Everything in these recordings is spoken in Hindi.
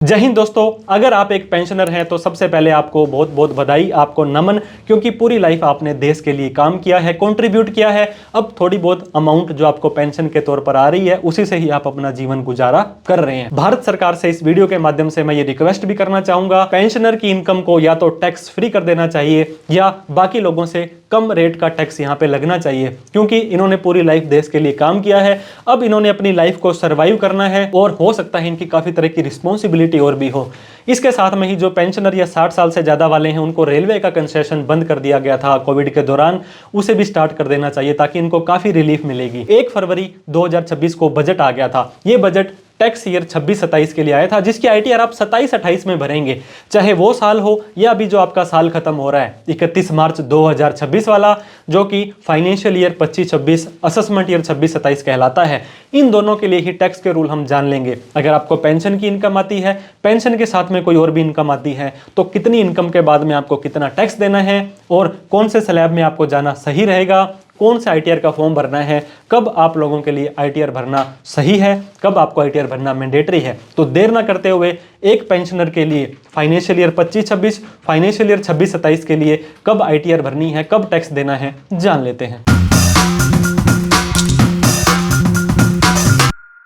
जय हिंद दोस्तों, अगर आप एक पेंशनर हैं तो सबसे पहले आपको बहुत बहुत बधाई, आपको नमन, क्योंकि पूरी लाइफ आपने देश के लिए काम किया है, कंट्रीब्यूट किया है। अब थोड़ी बहुत अमाउंट जो आपको पेंशन के तौर पर आ रही है उसी से ही आप अपना जीवन गुजारा कर रहे हैं। भारत सरकार से इस वीडियो के माध्यम से मैं ये रिक्वेस्ट भी करना चाहूंगा, पेंशनर की इनकम को या तो टैक्स फ्री कर देना चाहिए या बाकी लोगों से कम रेट का टैक्स यहाँ पे लगना चाहिए, क्योंकि इन्होंने पूरी लाइफ देश के लिए काम किया है। अब इन्होंने अपनी लाइफ को सर्वाइव करना है और हो सकता है इनकी काफी तरह की रिस्पॉन्सिबिलिटी और भी हो। इसके साथ में ही जो पेंशनर या 60 साल से ज्यादा वाले हैं उनको रेलवे का कंसेशन बंद कर दिया गया था कोविड के दौरान, उसे भी स्टार्ट कर देना चाहिए ताकि इनको काफी रिलीफ मिलेगी। 1 फरवरी 2026 को बजट आ गया था। ये बजट टैक्स ईयर 26-27 के लिए आया था, जिसकी आईटीआर आप 27-28 में भरेंगे, चाहे वो साल हो या अभी जो आपका साल खत्म हो रहा है 31 मार्च 2026 वाला, जो कि फाइनेंशियल ईयर 25-26 असेसमेंट ईयर 26-27 कहलाता है। इन दोनों के लिए ही टैक्स के रूल हम जान लेंगे। अगर आपको पेंशन की इनकम आती है, पेंशन के साथ में कोई और भी इनकम आती है, तो कितनी इनकम के बाद में आपको कितना टैक्स देना है और कौन से स्लैब में आपको जाना सही रहेगा, कौन से आईटीआर का फॉर्म भरना है, कब आप लोगों के लिए आईटीआर भरना सही है, कब आपको आईटीआर भरना मैंडेटरी है। तो देर ना करते हुए एक पेंशनर के लिए फाइनेंशियल ईयर 25-26, फाइनेंशियल ईयर 26-27 के लिए कब आईटीआर भरनी है, कब टैक्स देना है, जान लेते हैं।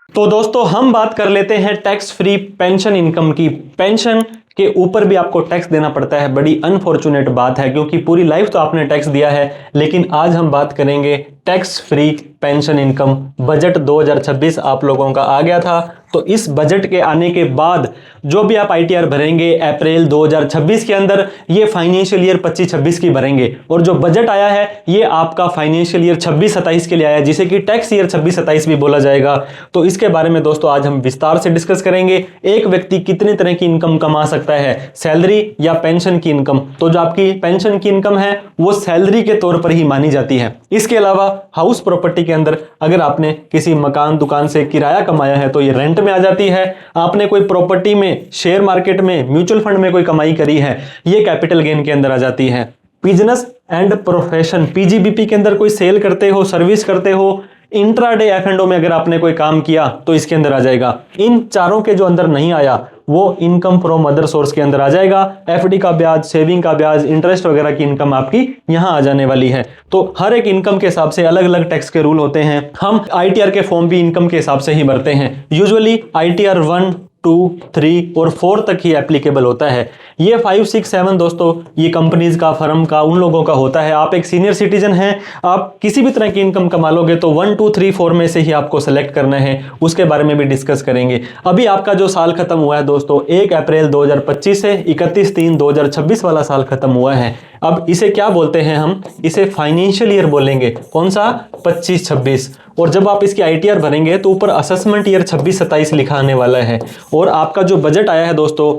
तो दोस्तों हम बात कर लेते हैं टैक्स फ्री पेंशन इनकम की। पेंशन के ऊपर भी आपको टैक्स देना पड़ता है, बड़ी अनफॉर्चुनेट बात है, क्योंकि पूरी लाइफ तो आपने टैक्स दिया है। लेकिन आज हम बात करेंगे tax free pension income. Budget 2026 आप लोगों का आ गया था, तो इस बजट के आने के बाद जो भी आप आईटीआर भरेंगे अप्रैल 2026 के अंदर, ये फाइनेंशियल ईयर 25-26 की भरेंगे। और जो बजट आया है ये आपका फाइनेंशियल ईयर 26-27 के लिए आया है, जिसे कि टैक्स ईयर 26-27 भी बोला जाएगा। तो इसके बारे में दोस्तों आज हम विस्तार से डिस्कस करेंगे। एक व्यक्ति कितने तरह की इनकम कमा सकता है, सैलरी या पेंशन की इनकम। तो जो आपकी पेंशन की इनकम है वो सैलरी के तौर पर ही मानी जाती है। इसके अलावा हाउस प्रॉपर्टी के अंदर अगर आपने किसी मकान दुकान से किराया कमाया है तो ये रेंट में आ जाती है। आपने कोई प्रॉपर्टी में, शेयर मार्केट में, म्यूचुअल फंड में कोई कमाई करी है, ये कैपिटल गेन के अंदर आ जाती है। बिजनेस एंड प्रोफेशन, पीजीबीपी के अंदर कोई सेल करते हो, सर्विस करते हो, इंट्राडे एफ&ओ में अगर आपने कोई काम किया तो इसके अंदर आ जाएगा। इन चारों के जो अंदर नहीं आया वो इनकम फ्रॉम अदर सोर्स के अंदर आ जाएगा। एफडी का ब्याज, सेविंग का ब्याज, इंटरेस्ट वगैरह की इनकम आपकी यहां आ जाने वाली है। तो हर एक इनकम के हिसाब से अलग अलग टैक्स के रूल होते हैं। हम आईटीआर के फॉर्म भी इनकम के हिसाब से ही भरते हैं। यूजुअली आईटीआर 1, 2, 3 और 4 तक ही एप्लीकेबल होता है। ये 5, 6, 7 दोस्तों ये कंपनीज का, फर्म का, उन लोगों का होता है। आप एक सीनियर सिटीजन हैं, आप किसी भी तरह की इनकम कमा लोगे तो 1, 2, 3, 4 में से ही आपको सेलेक्ट करना है। उसके बारे में भी डिस्कस करेंगे। अभी आपका जो साल खत्म हुआ है दोस्तों 1 अप्रैल 2025 से 31/3/2026 वाला साल खत्म हुआ है। अब इसे क्या बोलते हैं हम, इसे फाइनेंशियल ईयर बोलेंगे। कौन सा? 25-26। और जब आप इसकी आईटीआर भरेंगे तो ऊपर असेसमेंट ईयर 26-27 लिखा आने वाला है। और आपका जो बजट आया है दोस्तों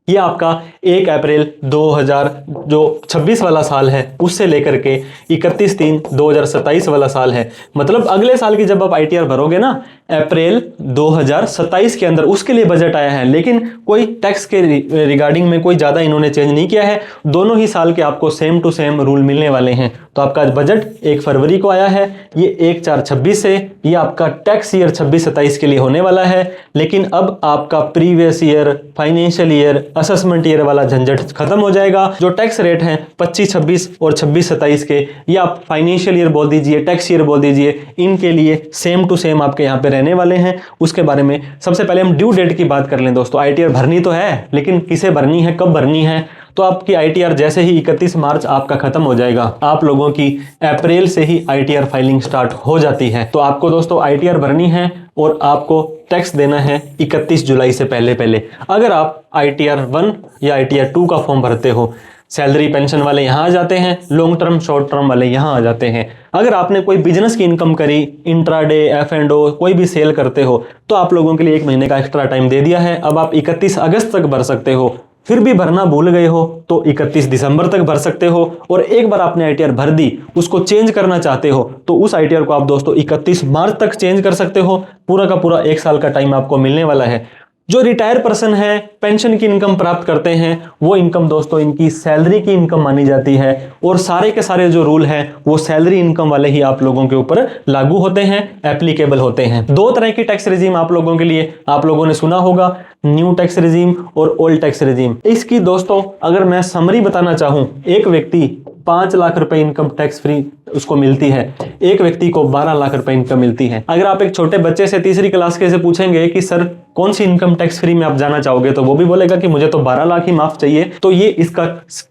ये आपका 1 अप्रैल 2026 वाला साल है उससे लेकर के 31/3/2027 वाला साल है। मतलब अगले साल की जब आप आईटीआर भरोगे ना अप्रैल 2027 के अंदर, उसके लिए बजट आया है। लेकिन कोई टैक्स के रिगार्डिंग में कोई ज्यादा इन्होंने चेंज नहीं किया है। दोनों ही साल के आपको सेम टू सेम रूल मिलने वाले हैं। तो आपका बजट 1 फरवरी को आया है, ये 1/4/26 से ये आपका टैक्स ईयर 26-27 के लिए होने वाला है। लेकिन अब आपका previous year, financial year, assessment year वाला झंझट खत्म हो जाएगा। जो टैक्स रेट है 25-26 और 26-27 के, ये आप फाइनेंशियल ईयर बोल दीजिए, टैक्स ईयर बोल दीजिए, इनके लिए सेम टू सेम आपके यहाँ पे रहने वाले हैं। उसके बारे में सबसे पहले हम ड्यू डेट की बात कर लें दोस्तों। आईटीआर भरनी तो है, लेकिन किसे भरनी है, कब भरनी है? तो आपकी आईटीआर जैसे ही 31 मार्च आपका खत्म हो जाएगा, आप लोगों की अप्रैल से ही आईटीआर फाइलिंग स्टार्ट हो जाती है। तो आपको दोस्तों आईटीआर भरनी है और आपको टैक्स देना है 31 जुलाई से पहले पहले। अगर आप आईटीआर 1 या आईटीआर 2 का फॉर्म भरते हो, सैलरी पेंशन वाले यहां आ जाते हैं, लॉन्ग टर्म शॉर्ट टर्म वाले यहां आ जाते हैं। अगर आपने कोई बिजनेस की इनकम करी, इंट्राडे, एफ&ओ, कोई भी सेल करते हो, तो आप लोगों के लिए 1 महीने का एक्स्ट्रा टाइम दे दिया है। अब आप 31 अगस्त तक भर सकते हो। फिर भी भरना भूल गए हो तो 31 दिसंबर तक भर सकते हो। और एक बार आपने आईटीआर भर दी, उसको चेंज करना चाहते हो तो उस आईटीआर को आप दोस्तों 31 मार्च तक चेंज कर सकते हो। पूरा का पूरा 1 साल का टाइम आपको मिलने वाला है। जो रिटायर पर्सन है पेंशन की इनकम प्राप्त करते हैं वो इनकम दोस्तों इनकी सैलरी की इनकम मानी जाती है और सारे के सारे जो रूल हैं वो सैलरी इनकम वाले ही आप लोगों के ऊपर लागू होते हैं, एप्लीकेबल होते हैं। दो तरह की टैक्स रिजीम आप लोगों के लिए आप लोगों ने सुना होगा, न्यू टैक्स रिजीम और ओल्ड टैक्स रिजीम। इसकी दोस्तों अगर मैं समरी बताना चाहूं, एक व्यक्ति 5 लाख रुपए इनकम टैक्स फ्री उसको मिलती है, एक व्यक्ति को 12 लाख रुपए इनकम मिलती है। अगर आप एक छोटे बच्चे से तीसरी क्लास के से पूछेंगे कि सर कौन सी इनकम टैक्स फ्री में आप जाना चाहोगे, तो वो भी बोलेगा कि मुझे तो 12 लाख ही माफ चाहिए। तो ये इसका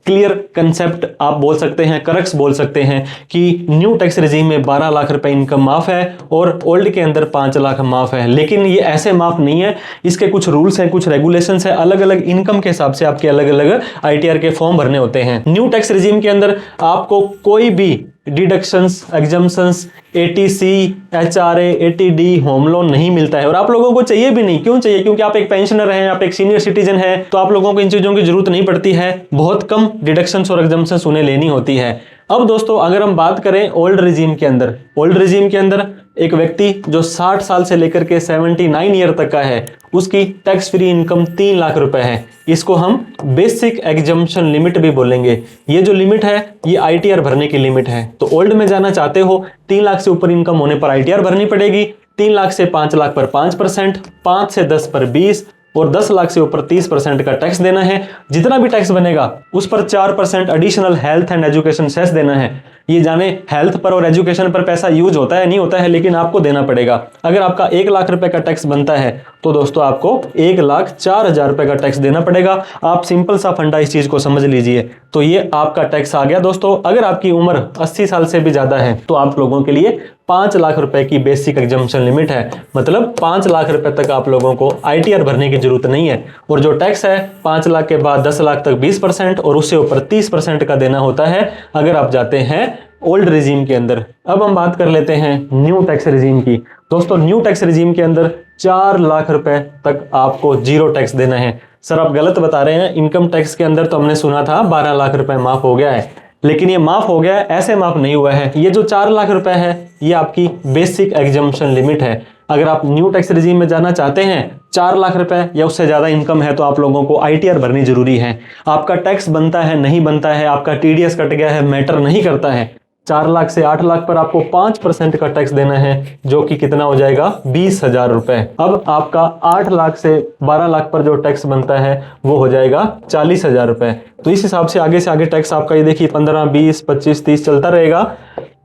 क्लियर कंसेप्ट आप बोल सकते हैं, करक्स बोल सकते हैं कि न्यू टैक्स रिजीम में 12 लाख रुपए इनकम माफ है और ओल्ड के अंदर 5 लाख माफ है। लेकिन ये ऐसे माफ नहीं है, इसके कुछ रूल्स हैं, कुछ रेगुलेशंस है, अलग अलग इनकम के हिसाब से आपके अलग अलग ITR के फॉर्म भरने होते हैं। न्यू टैक्स रिजीम के अंदर आपको कोई भी deductions, exemptions, ATC, HRA, ATD, home loan नहीं मिलता है और आप लोगों को चाहिए भी नहीं। क्यों चाहिए? क्योंकि आप एक पेंशनर हैं, आप एक सीनियर सिटीजन हैं, तो आप लोगों को इन चीजों की जरूरत नहीं पड़ती है। बहुत कम डिडक्शंस और एग्जम्पशंस उन्हें लेनी होती है। अब दोस्तों अगर हम बात करें ओल्ड रिजीम के अंदर, ओल्ड रिजीम के अंदर एक व्यक्ति जो 60 साल से लेकर के 79 ईयर तक का है उसकी टैक्स फ्री इनकम 3 लाख रुपए है। इसको हम बेसिक एग्जम्पशन लिमिट भी बोलेंगे। ये जो लिमिट है ये ITR भरने की लिमिट है। तो ओल्ड में जाना चाहते हो 3 लाख से ऊपर इनकम होने पर ITR भरनी पड़ेगी। 3 लाख से 5 लाख पर 5%, 5 से 10 पर 20 और 10 लाख से ऊपर 30% का टैक्स देना है। जितना भी टैक्स बनेगा उस पर 4% additional health and education cess देना है। ये जाने हेल्थ पर और एजुकेशन पर पैसा यूज होता है नहीं होता है, लेकिन आपको देना पड़ेगा। अगर आपका 1 लाख रुपए का टैक्स बनता है तो दोस्तों आपको 1,04,000 रुपए का टैक्स देना पड़ेगा। आप सिंपल सा फंडा इस चीज को समझ लीजिए। तो ये आपका टैक्स आ गया दोस्तों। अगर आपकी उम्र 80 साल से भी ज्यादा है तो आप लोगों के लिए 5 लाख रुपए की बेसिक एग्जम्पशन लिमिट है। मतलब 5 लाख रुपए तक आप लोगों को ITR भरने की जरूरत नहीं है और जो टैक्स है 5 लाख के बाद 10 लाख तक 20% और उससे ऊपर 30% का देना होता है अगर आप जाते हैं ओल्ड रिजीम के अंदर। अब हम बात कर लेते हैं न्यू टैक्स रिजीम की। दोस्तों न्यू टैक्स रिजीम के अंदर 4 लाख रुपए तक आपको जीरो टैक्स देना है। सर आप गलत बता रहे हैं, इनकम टैक्स के अंदर तो हमने सुना था 12 लाख रुपए माफ हो गया है, लेकिन ये माफ हो गया है, ऐसे माफ नहीं हुआ है। ये जो 4 लाख रुपए है ये आपकी बेसिक एग्जम्पशन लिमिट है। अगर आप न्यू टैक्स रिजीम में जाना चाहते हैं 4 लाख रुपए या उससे ज्यादा इनकम है तो आप लोगों को ITR भरनी जरूरी है। आपका टैक्स बनता है नहीं बनता है, आपका TDS कट गया है, मैटर नहीं करता है। 4 लाख से 8 लाख पर आपको 5% का टैक्स देना है जो कि कितना हो जाएगा 20,000 रुपए। अब आपका 8 लाख से 12 लाख पर जो टैक्स बनता है वो हो जाएगा 40,000 रुपए। तो इस हिसाब से आगे टैक्स आपका ये देखिए 15, 20, 25, 30 चलता रहेगा।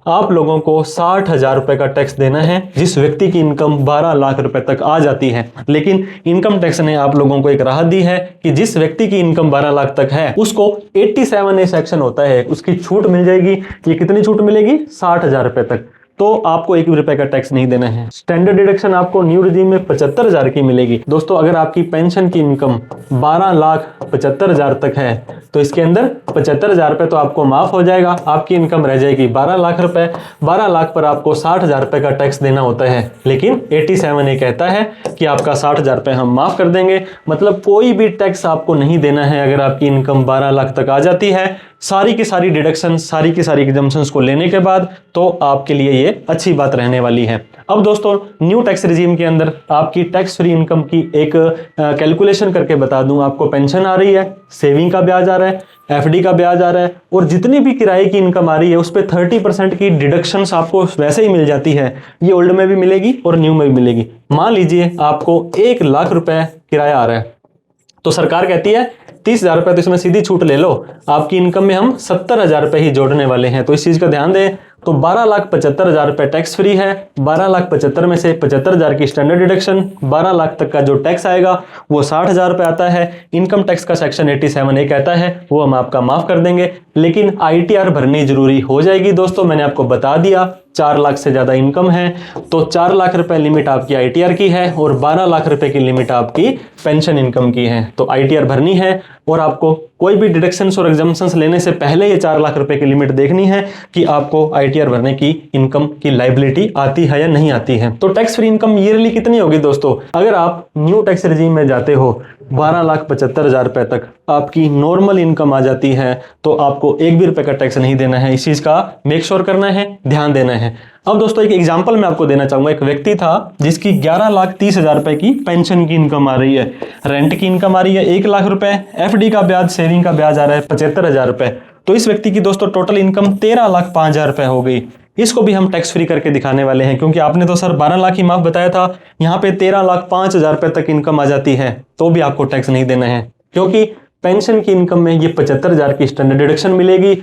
आप लोगों को 60,000 रुपए का टैक्स देना है जिस व्यक्ति की इनकम 12 लाख रुपए तक आ जाती है। लेकिन इनकम टैक्स ने आप लोगों को एक राहत दी है कि जिस व्यक्ति की इनकम 12 लाख तक है उसको 87A सेक्शन होता है, उसकी छूट मिल जाएगी। ये कितनी छूट मिलेगी? 60,000 रुपए तक। तो आपको 1 भी रुपए का टैक्स नहीं देना है। स्टैंडर्ड डिडक्शन आपको न्यू रिजीम में 75,000 की मिलेगी। दोस्तों अगर आपकी पेंशन की इनकम 12,75,000 तक है तो इसके अंदर 75,000 रुपए तो आपको माफ हो जाएगा, आपकी इनकम रह जाएगी 12 लाख रुपए। 12 लाख पर आपको 60,000 रुपए का टैक्स देना होता है, लेकिन 87A कहता है कि आपका 60,000 रुपए हम माफ कर देंगे। मतलब कोई भी टैक्स आपको नहीं देना है अगर आपकी इनकम 12 लाख तक आ जाती है। सारी की सारी डिडक्शन, सारी की सारी एग्जम्पशंस को लेने के बाद तो आपके लिए ये अच्छी बात रहने वाली है। अब दोस्तों न्यू टैक्स रिजीम के अंदर आपकी टैक्स फ्री इनकम की एक कैलकुलेशन करके बता दूं। आपको पेंशन आ रही है, सेविंग का ब्याज आ रहा है, FD का ब्याज आ रहा है और जितनी भी किराए की इनकम आ रही है उस पर 30% की डिडक्शंस आपको वैसे ही मिल जाती है। ये ओल्ड में भी मिलेगी और न्यू में भी मिलेगी। मान लीजिए आपको 1 लाख रुपए किराया आ रहा है तो सरकार कहती है 30,000 रुपए तो इसमें सीधी छूट ले लो, आपकी इनकम में हम 70,000 रुपए ही जोड़ने वाले हैं। तो इस चीज का ध्यान दें। तो 12,75,000 रुपए टैक्स फ्री है। 12,75,000 में से 75,000 की स्टैंडर्ड डिडक्शन, 12 लाख तक का जो टैक्स आएगा वो 60,000 रुपए आता है। इनकम टैक्स का सेक्शन 87A कहता है वो हम आपका माफ कर देंगे, लेकिन ITR भरनी जरूरी हो जाएगी। दोस्तों मैंने आपको बता दिया 4 लाख से ज्यादा इनकम है तो 4 लाख रुपए लिमिट आपकी ITR की है और 12 लाख रुपए की लिमिट आपकी पेंशन इनकम की है। तो ITR भरनी है और आपको कोई भी डिडक्शंस और एग्जम्पशंस लेने से पहले ये 4 लाख रुपए की लिमिट देखनी है कि आपको ITR भरने की इनकम की लायबिलिटी आती है या नहीं आती है। तो टैक्स फ्री इनकम ईयरली कितनी होगी दोस्तों? अगर आप न्यू टैक्स रिजीम में जाते हो 12,75,000 रुपए तक आपकी नॉर्मल इनकम आ जाती है तो आपको 1 भी रुपए का टैक्स नहीं देना है। इस चीज का मेक श्योर करना है, ध्यान देना है। अब दोस्तों एक एग्जांपल मैं आपको देना चाहूंगा। एक व्यक्ति था जिसकी 11,30,000 रुपए की पेंशन की इनकम आ रही है, रेंट की इनकम आ रही है 1 लाख रुपए, एफडी का ब्याज, सेविंग का ब्याज आ रहा है 75,000 रुपए। तो इस व्यक्ति की दोस्तों टोटल इनकम 13,05,000 रुपए हो गई। इसको भी हम टैक्स फ्री करके दिखाने वाले हैं, क्योंकि आपने तो सर 12 लाख ही माफ बताया था, यहाँ पे 13,05,000 रुपए तक इनकम आ जाती है तो भी आपको टैक्स नहीं देना है, क्योंकि पेंशन की इनकम में ये 75,000 की स्टैंडर्ड डिडक्शन मिलेगी,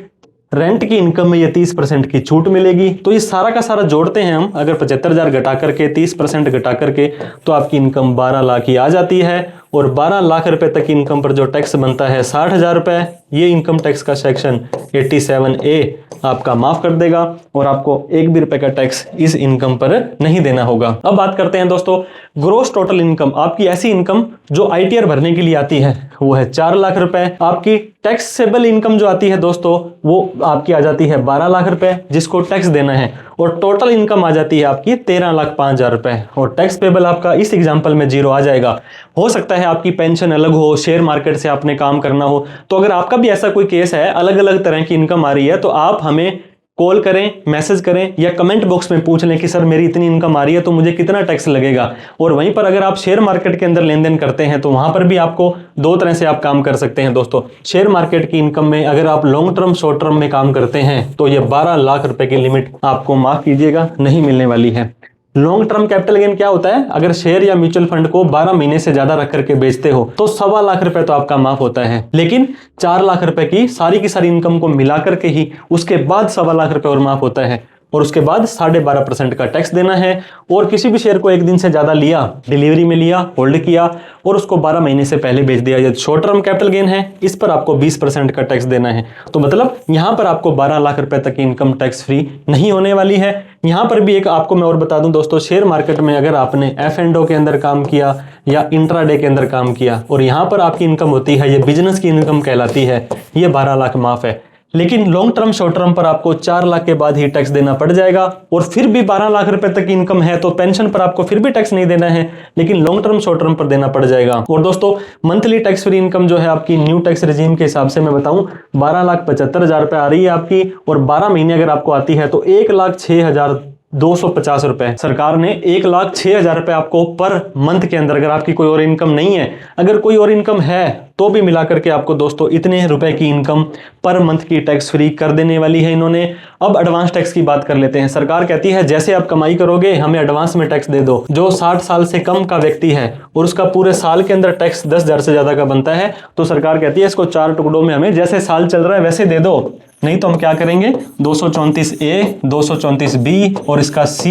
रेंट की इनकम में ये 30% की छूट मिलेगी। तो ये सारा का सारा जोड़ते हैं हम, अगर 75,000 घटा करके 30% घटा करके तो आपकी इनकम 12 लाख ही आ जाती है। और 12 लाख रुपए तक की इनकम पर जो टैक्स बनता है 60,000 रुपए, ये इनकम टैक्स का सेक्शन 87A आपका माफ कर देगा और आपको 1 भी रुपए का टैक्स इस इनकम पर नहीं देना होगा। अब बात करते हैं दोस्तों ग्रोस टोटल इनकम। आपकी ऐसी इनकम जो आईटीआर भरने के लिए आती है वो है 4 लाख रुपए। आपकी टैक्सेबल इनकम जो आती है दोस्तों वो आपकी आ जाती है 12 लाख रुपए, जिसको टैक्स देना है, और टोटल इनकम आ जाती है आपकी 13,05,000 रुपए। और टैक्स पेबल आपका इस एग्जांपल में 0 आ जाएगा। हो सकता है आपकी पेंशन अलग हो, शेयर मार्केट से आपने काम करना हो, तो अगर आपका भी ऐसा कोई केस है, अलग अलग तरह की इनकम आ रही है, तो आप हमें कॉल करें, मैसेज करें या कमेंट बॉक्स में पूछ लें कि सर मेरी इतनी इनकम आ रही है तो मुझे कितना टैक्स लगेगा। और वहीं पर अगर आप शेयर मार्केट के अंदर लेन देन करते हैं तो वहां पर भी आपको 2 तरह से आप काम कर सकते हैं दोस्तों। शेयर मार्केट की इनकम में अगर आप लॉन्ग टर्म शॉर्ट टर्म में काम करते हैं तो ये 12 लाख रुपए की लिमिट आपको माफ कीजिएगा नहीं मिलने वाली है। लॉन्ग टर्म कैपिटल गेन क्या होता है? अगर शेयर या म्यूचुअल फंड को 12 महीने से ज्यादा रख करके बेचते हो तो 1.25 लाख रुपए तो आपका माफ होता है, लेकिन 4 लाख रुपए की सारी इनकम को मिला करके ही उसके बाद 1.25 लाख रुपए और माफ होता है, और उसके बाद 12.5% का टैक्स देना है। और किसी भी शेयर को 1 दिन से ज्यादा लिया, डिलीवरी में लिया, होल्ड किया और उसको 12 महीने से पहले बेच दिया, ये शॉर्ट टर्म कैपिटल गेन है, इस पर आपको 20% का टैक्स देना है। तो मतलब यहां पर आपको 12 लाख रुपए तक की इनकम टैक्स फ्री नहीं होने वाली है। यहां पर भी एक आपको मैं और बता दूं दोस्तों, शेयर मार्केट में अगर आपने F&O के अंदर काम किया या इंट्राडे के अंदर काम किया और यहां पर आपकी इनकम होती है, ये बिजनेस की इनकम कहलाती है, ये 12 लाख माफ है। लेकिन लॉन्ग टर्म शॉर्ट टर्म पर आपको 4 लाख के बाद ही टैक्स देना पड़ जाएगा। और फिर भी 12 लाख रुपए तक की इनकम है तो पेंशन पर आपको फिर भी टैक्स नहीं देना है, लेकिन लॉन्ग टर्म शॉर्ट टर्म पर देना पड़ जाएगा। और दोस्तों मंथली टैक्स फ्री इनकम जो है आपकी न्यू टैक्स रिजीम के हिसाब से मैं बताऊं 12,75,000 रुपए आ रही है आपकी, और 12 महीने अगर आपको आती है तो 1,06,250 रुपए। सरकार ने 1,06,000 रुपए आपको पर मंथ के अंदर, अगर आपकी कोई और इनकम नहीं है, अगर कोई और इनकम है तो भी मिलाकर के आपको दोस्तों इतने रुपए की इनकम पर मंथ की टैक्स फ्री कर देने वाली है इन्होंने। अब एडवांस टैक्स की बात कर लेते हैं। सरकार कहती है जैसे आप कमाई करोगे हमें एडवांस में टैक्स दे दो। जो 60 साल से कम का व्यक्ति है और उसका पूरे साल के अंदर टैक्स 10,000 से ज्यादा का बनता है, तो सरकार कहती है इसको 4 टुकड़ों में हमें जैसे साल चल रहा है वैसे दे दो, नहीं तो हम क्या करेंगे 234A, 234B और इसका C,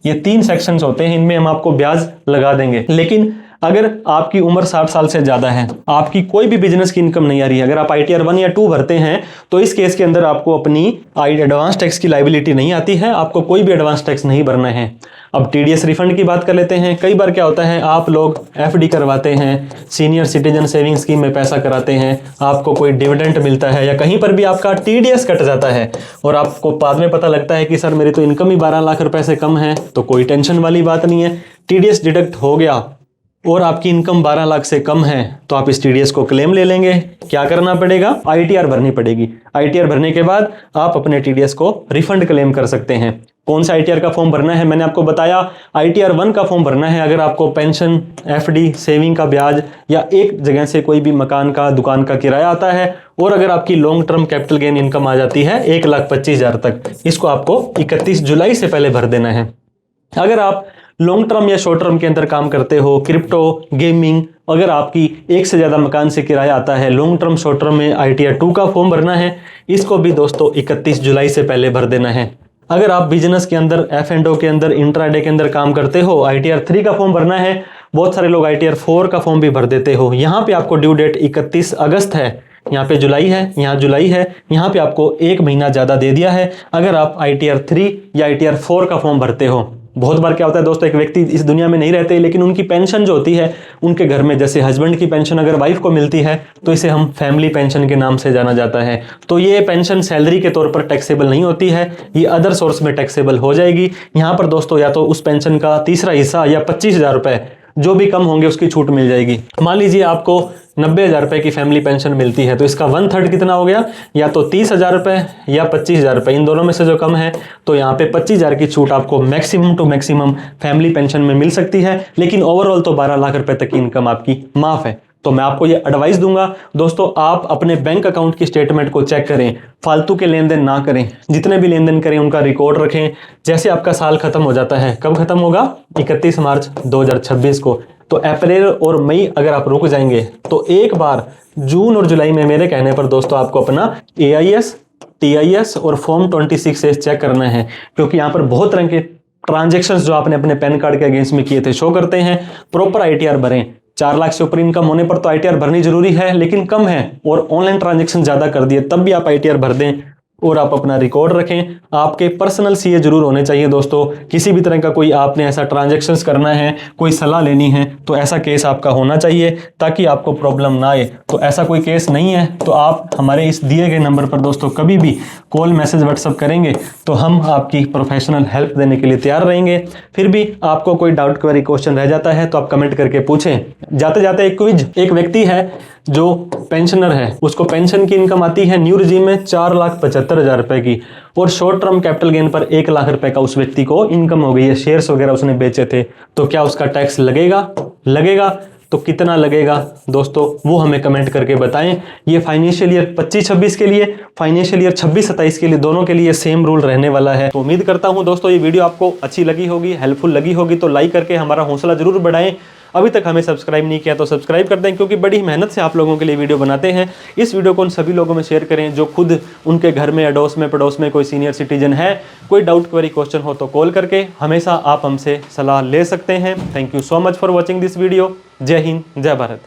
ये 3 सेक्शंस होते हैं, इनमें हम आपको ब्याज लगा देंगे। लेकिन अगर आपकी उम्र 60 साल से ज्यादा है, आपकी कोई भी बिजनेस की इनकम नहीं आ रही है, अगर आप ITR 1 या 2 भरते हैं तो इस केस के अंदर आपको अपनी एडवांस टैक्स की लायबिलिटी नहीं आती है, आपको कोई भी एडवांस टैक्स नहीं भरना है। अब TDS रिफंड की बात कर लेते हैं। कई बार क्या होता है, आप लोग FD करवाते हैं, सीनियर सिटीजन सेविंग स्कीम में पैसा कराते हैं, आपको कोई डिविडेंड मिलता है या कहीं पर भी आपका TDS कट जाता है और आपको बाद में पता लगता है कि सर मेरी तो इनकम ही 12 लाख रुपए से कम है, तो कोई टेंशन वाली बात नहीं है। TDS डिडक्ट हो गया और आपकी इनकम 12 लाख से कम है तो आप इस TDS को क्लेम ले लेंगे। क्या करना पड़ेगा? ITR भरनी पड़ेगी। ITR भरने के बाद आप अपने TDS को रिफंड क्लेम कर सकते हैं। कौन सा ITR का फॉर्म भरना है मैंने आपको बताया, ITR 1 का फॉर्म भरना है अगर आपको पेंशन, FD, सेविंग का ब्याज या एक जगह से कोई भी मकान का, दुकान का किराया आता है, और अगर आपकी long term capital gain income आ जाती है 1,25,000 तक, इसको आपको 31 जुलाई से पहले भर देना है। अगर आप लॉन्ग टर्म या शॉर्ट टर्म के अंदर काम करते हो, क्रिप्टो, गेमिंग, अगर आपकी एक से ज्यादा मकान से किराया आता है, लॉन्ग टर्म शॉर्ट टर्म में ITR 2 का फॉर्म भरना है, इसको भी दोस्तों 31 जुलाई से पहले भर देना है। अगर आप बिजनेस के अंदर, F&O के अंदर, इंट्राडे के अंदर काम करते हो, ITR 3 का फॉर्म भरना है। बहुत सारे लोग ITR 4 का फॉर्म भी भर देते हो। यहाँ पे आपको ड्यू डेट 31 अगस्त है, यहाँ पे जुलाई है, यहाँ जुलाई है, यहाँ पे आपको 1 महीना ज्यादा दे दिया है अगर आप ITR 3 या ITR 4 का फॉर्म भरते हो। बहुत बार क्या होता है दोस्तों, एक व्यक्ति इस दुनिया में नहीं रहते लेकिन उनकी पेंशन जो होती है उनके घर में, जैसे हस्बैंड की पेंशन अगर वाइफ को मिलती है तो इसे हम फैमिली पेंशन के नाम से जाना जाता है। तो ये पेंशन सैलरी के तौर पर टैक्सेबल नहीं होती है, ये अदर सोर्स में टैक्सेबल हो जाएगी। यहाँ पर दोस्तों या तो उस पेंशन का तीसरा हिस्सा या 25,000 रुपए जो भी कम होंगे उसकी छूट मिल जाएगी। मान लीजिए आपको 90,000 रुपए की फैमिली पेंशन मिलती है, तो इसका 1/3 कितना हो गया, या तो 30,000 रुपए या 25,000 रुपए, इन दोनों में से जो कम है, तो यहाँ पे 25,000 की छूट आपको maximum to maximum family pension में मिल सकती है। लेकिन ओवरऑल तो 12 लाख रुपए तक की इनकम आपकी माफ है। तो मैं आपको ये एडवाइस दूंगा दोस्तों, आप अपने बैंक अकाउंट की स्टेटमेंट को चेक करें, फालतू के लेन देन ना करें, जितने भी लेन देन करें उनका रिकॉर्ड रखें। जैसे आपका साल खत्म हो जाता है, कब खत्म होगा, 31 मार्च 2026 को, तो अप्रैल और मई अगर आप रुक जाएंगे तो एक बार जून और जुलाई में मेरे कहने पर दोस्तों आपको अपना AIS, TIS और फॉर्म 26A चेक करना है, क्योंकि यहाँ पर बहुत तरह के ट्रांजेक्शन्स जो आपने अपने पैन कार्ड के अगेंस्ट में किए थे शो करते हैं। प्रॉपर ITR भरें। 4 लाख से ऊपर इनकम होने पर तो ITR भरनी जरूरी है, लेकिन कम है और ऑनलाइन ट्रांजैक्शन ज्यादा कर दिए तब भी आप ITR भर दें और आप अपना रिकॉर्ड रखें। आपके पर्सनल CA जरूर होने चाहिए दोस्तों। किसी भी तरह का कोई आपने ऐसा ट्रांजैक्शंस करना है, कोई सलाह लेनी है, तो ऐसा केस आपका होना चाहिए ताकि आपको प्रॉब्लम ना आए। तो ऐसा कोई केस नहीं है तो आप हमारे इस दिए गए नंबर पर दोस्तों कभी भी कॉल, मैसेज, व्हाट्सअप करेंगे तो हम आपकी प्रोफेशनल हेल्प देने के लिए तैयार रहेंगे। फिर भी आपको कोई डाउट, क्वेरी, क्वेश्चन रह जाता है तो आप कमेंट करके पूछें। जाते जाते एक क्विज, एक व्यक्ति है जो पेंशनर है, उसको पेंशन की इनकम आती है न्यू रिजीम में 4,75,000 रुपए की, और शॉर्ट टर्म कैपिटल गेन पर 1 लाख रुपए का उस व्यक्ति को इनकम हो गई है, शेयर्स वगैरह उसने बेचे थे, तो क्या उसका टैक्स लगेगा? तो कितना लगेगा दोस्तों, वो हमें कमेंट करके बताएं। ये फाइनेंशियल ईयर 25-26 के लिए, फाइनेंशियल ईयर 26-27 के लिए, दोनों के लिए सेम रूल रहने वाला है। तो उम्मीद करता हूं दोस्तों ये वीडियो आपको अच्छी लगी होगी, हेल्पफुल लगी होगी, तो लाइक करके हमारा हौसला जरूर बढ़ाएं। अभी तक हमें सब्सक्राइब नहीं किया तो सब्सक्राइब कर दें, क्योंकि बड़ी मेहनत से आप लोगों के लिए वीडियो बनाते हैं। इस वीडियो को उन सभी लोगों में शेयर करें जो खुद उनके घर में, अड़ोस में, पड़ोस में कोई सीनियर सिटीजन है। कोई डाउट, क्वेरी, क्वेश्चन हो तो कॉल करके हमेशा आप हमसे सलाह ले सकते हैं। Thank you so much for watching this video. जय हिंद, जय भारत।